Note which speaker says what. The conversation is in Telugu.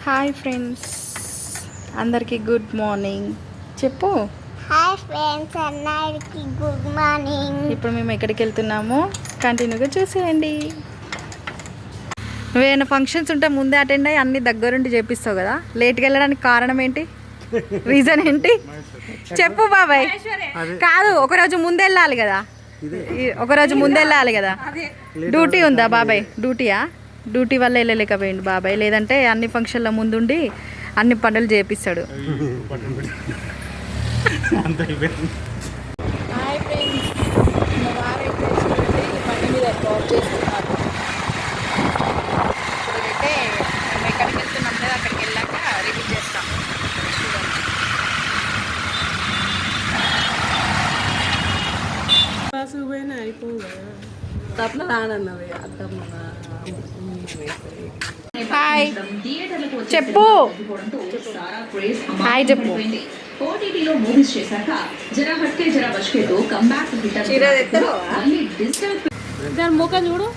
Speaker 1: హాయ్ ఫ్రెండ్స్, అందరికీ గుడ్ మార్నింగ్. చెప్పు.
Speaker 2: హాయ్ ఫ్రెండ్స్, అందరికీ గుడ్ మార్నింగ్.
Speaker 1: ఇప్పుడు మేము ఎక్కడికి వెళ్తున్నామో కంటిన్యూగా చూసేయండి. నువ్వేమైనా ఫంక్షన్స్ ఉంటే ముందే అటెండ్ అయ్యి అన్ని దగ్గరుండి చేపిస్తావు కదా, లేట్గా వెళ్ళడానికి కారణం ఏంటి? రీజన్ ఏంటి చెప్పు బాబాయ్. కాదు, ఒకరోజు ముందే వెళ్ళాలి కదా, ఒకరోజు ముందే వెళ్ళాలి కదా. డ్యూటీ ఉందా బాబాయ్? డ్యూటీ వల్ల వెళ్ళలేకపోయింది బాబాయ్, లేదంటే అన్ని ఫంక్షన్ల ముందుండి అన్ని పనులు చేపిస్తాడు. హాయ్ ఫ్రెండ్స్, మా వారైతే చూడండి బండి మీద డ్రాప్ చేస్తున్నారు. ఇప్పుడైతే మేము ఎక్కడికి వెళ్తున్నాం కదా, అక్కడికి వెళ్ళాక రివ్యూ చేస్తాం.
Speaker 3: పోయినా అయిపోవు కదా, తప్పన రానన్నవి అర్థం.
Speaker 1: హాయ్ చెప్పు. హాయ్ చెప్పు.
Speaker 4: ఓటీటీలో మూవీస్ చేశాక జరా హట్కే జరా బచ్కేతో కంబ్యాక్ హిట్
Speaker 3: దాని ముఖం చూడు.